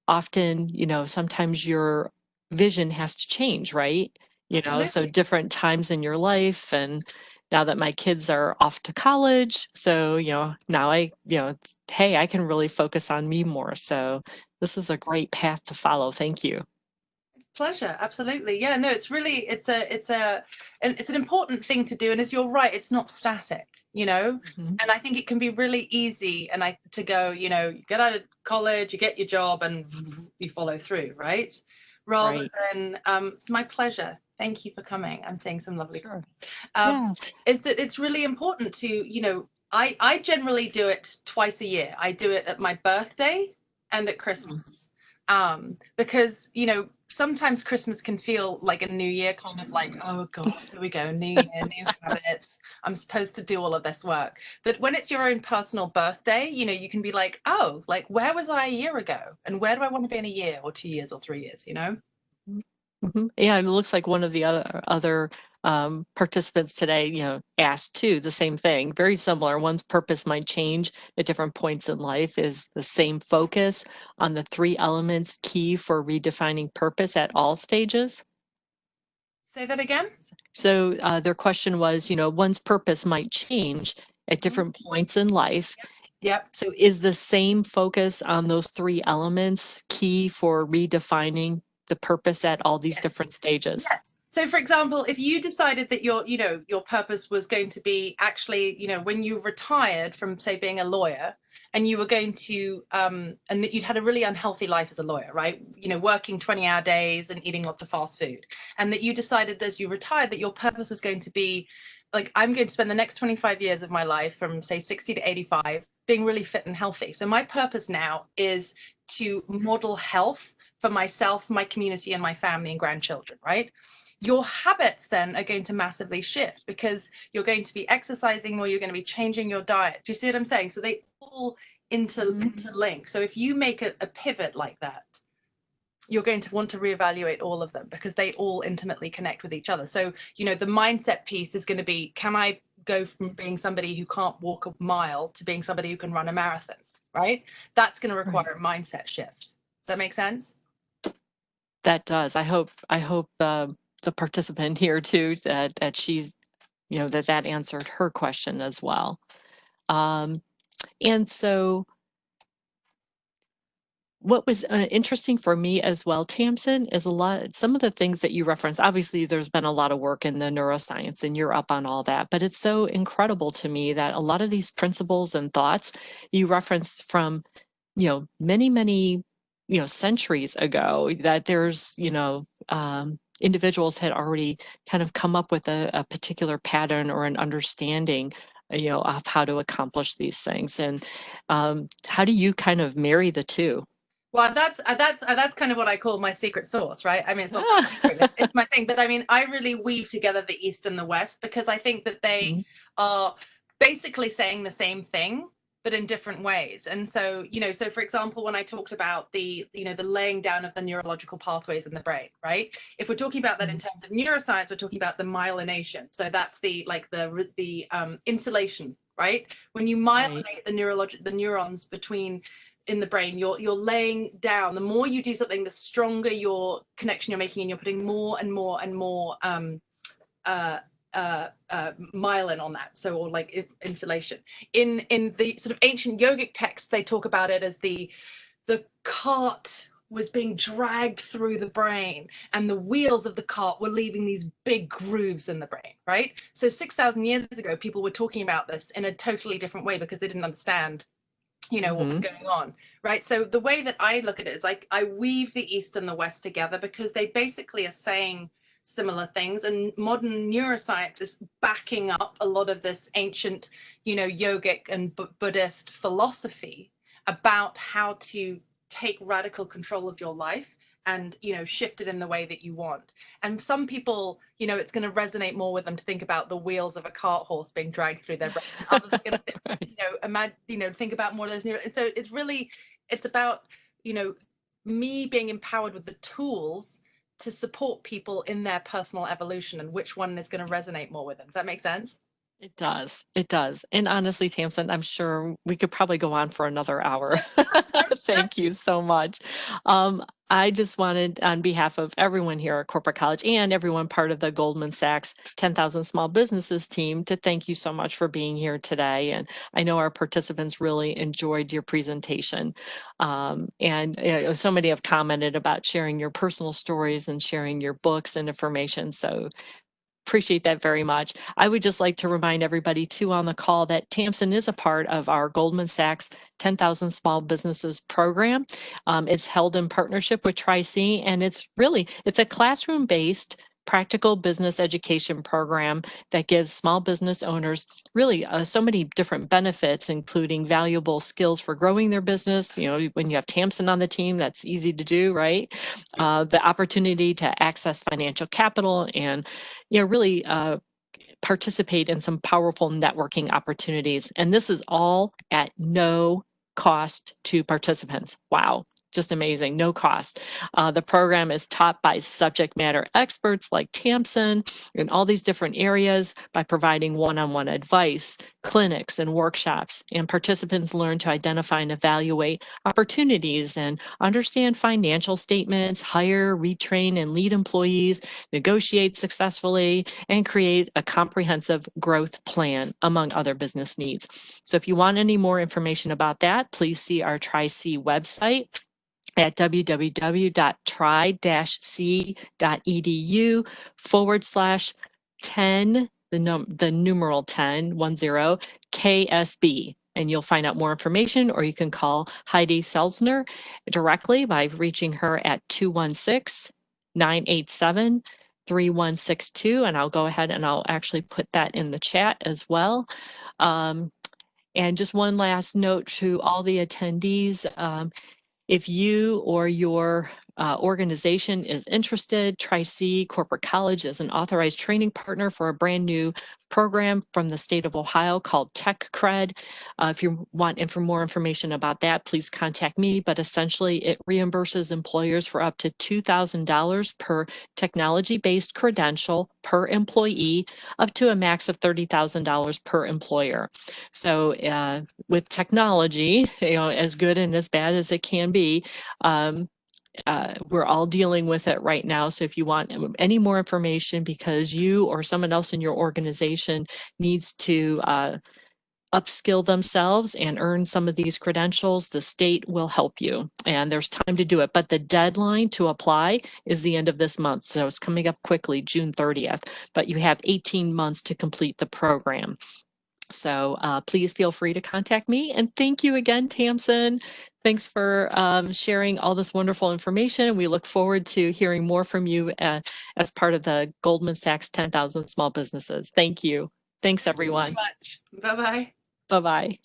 often, sometimes your vision has to change, right? So Absolutely. different times in your life. And now that my kids are off to college, so, now hey, I can really focus on me more. So this is a great path to follow. Thank you. Pleasure, absolutely. Yeah, no, it's really it's an important thing to do, and as you're right, it's not static, Mhm. and I think it can be really easy to go, you get out of college, you get your job, and you follow through, right? Rather Right. than it's my pleasure. Thank you for coming. I'm saying some lovely Sure. um, Yeah. is that it's really important to, I generally do it twice a year. I do it at my birthday and at Christmas. Because, sometimes Christmas can feel like a new year, kind of like, oh God, here we go, new year, new habits. I'm supposed to do all of this work. But when it's your own personal birthday, you can be like, oh, like, where was I a year ago? And where do I want to be in a year or 2 years or 3 years, Yeah, and it looks like one of the other participants today, asked too the same thing. Very similar. One's purpose might change at different points in life. Is the same focus on the three elements key for redefining purpose at all stages? Say that again. So their question was, one's purpose might change at different points in life. Yep. So is the same focus on those three elements key for redefining the purpose at all these Yes. different stages? Yes. So for example, if you decided that your purpose was going to be actually, when you retired from, say, being a lawyer, and you were going to and that you'd had a really unhealthy life as a lawyer, right? Working 20-hour days and eating lots of fast food, and that you decided as you retired that your purpose was going to be like, I'm going to spend the next 25 years of my life from, say, 60 to 85 being really fit and healthy. So my purpose now is to model health for myself, my community, and my family and grandchildren, right? Your habits then are going to massively shift because you're going to be exercising more, you're going to be changing your diet. Do you see what I'm saying? So they all interlink. So if you make a pivot like that, you're going to want to reevaluate all of them because they all intimately connect with each other. So, the mindset piece is going to be, can I go from being somebody who can't walk a mile to being somebody who can run a marathon, right? That's going to require a mindset shift. Does that make sense? That does. I hope the participant here too that she's that answered her question as well. And so what was interesting for me as well, Tamsin, is some of the things that you referenced. Obviously, there's been a lot of work in the neuroscience, and you're up on all that. But it's so incredible to me that a lot of these principles and thoughts you referenced from, many, many, centuries ago. That there's, individuals had already kind of come up with a particular pattern or an understanding, of how to accomplish these things. And how do you kind of marry the two? Well, that's kind of what I call my secret sauce, right? I mean, it's not so secret; it's my thing. But I mean, I really weave together the East and the West because I think that they Mhm. are basically saying the same thing, but in different ways. And so, so for example, when I talked about the laying down of the neurological pathways in the brain, right? If we're talking about that in terms of neuroscience, we're talking about the myelination. So that's the insulation, right? When you Right. myelinate the neurons between in the brain, you're laying down. The more you do something, the stronger your connection you're making, and you're putting more and more and more myelin on that, so, or like insulation. In the sort of ancient yogic texts, they talk about it as the cart was being dragged through the brain, and the wheels of the cart were leaving these big grooves in the brain, right? So 6,000 years ago, people were talking about this in a totally different way because they didn't understand what was Hmm. going on, right? So the way that I look at it is like I weave the East and the West together because they basically are saying similar things, and modern neuroscience is backing up a lot of this ancient, yogic and Buddhist philosophy about how to take radical control of your life and shift it in the way that you want. And some people, it's going to resonate more with them to think about the wheels of a cart horse being dragged through their brain, and others are going to Right. imagine, think about more of those and so it's about me being empowered with the tools to support people in their personal evolution, and which one is going to resonate more with them. Does that make sense? It does. It does. And honestly, Tamsin, I'm sure we could probably go on for another hour. Thank you so much. I just wanted, on behalf of everyone here at Corporate College and everyone part of the Goldman Sachs 10,000 Small Businesses team, to thank you so much for being here today. And I know our participants really enjoyed your presentation. And so many have commented about sharing your personal stories and sharing your books and information. So appreciate that very much. I would just like to remind everybody too on the call that Tamsin is a part of our Goldman Sachs 10,000 Small Businesses program. It's held in partnership with Tri-C, and it's a classroom-based practical business education program that gives small business owners really so many different benefits, including valuable skills for growing their business. When you have Tamsin on the team, that's easy to do, right? The opportunity to access financial capital and really participate in some powerful networking opportunities. And this is all at no cost to participants. Wow. Just amazing, no cost. The program is taught by subject matter experts like Tamsin in all these different areas by providing one-on-one advice, clinics, and workshops. And participants learn to identify and evaluate opportunities and understand financial statements, hire, retrain, and lead employees, negotiate successfully, and create a comprehensive growth plan, among other business needs. So if you want any more information about that, please see our Tri-C website at www.tri-c.edu/10, the numeral 10, KSB. And you'll find out more information, or you can call Heidi Selzner directly by reaching her at 216-987-3162. And I'll go ahead and I'll actually put that in the chat as well. And just one last note to all the attendees. If you or your organization is interested, Tri-C Corporate College is an authorized training partner for a brand new program from the state of Ohio called Tech Cred. If you want more information about that, please contact me. But essentially, it reimburses employers for up to $2,000 per technology-based credential per employee, up to a max of $30,000 per employer. So with technology, as good and as bad as it can be, we're all dealing with it right now. So if you want any more information because you or someone else in your organization needs to upskill themselves and earn some of these credentials, the state will help you. And there's time to do it. But the deadline to apply is the end of this month. So it's coming up quickly, June 30th. But you have 18 months to complete the program. So please feel free to contact me. And thank you again, Tamsin. Thanks for sharing all this wonderful information. We look forward to hearing more from you as part of the Goldman Sachs 10,000 Small Businesses. Thank you. Thanks, Thank you so everyone. much. Bye-bye. Bye-bye.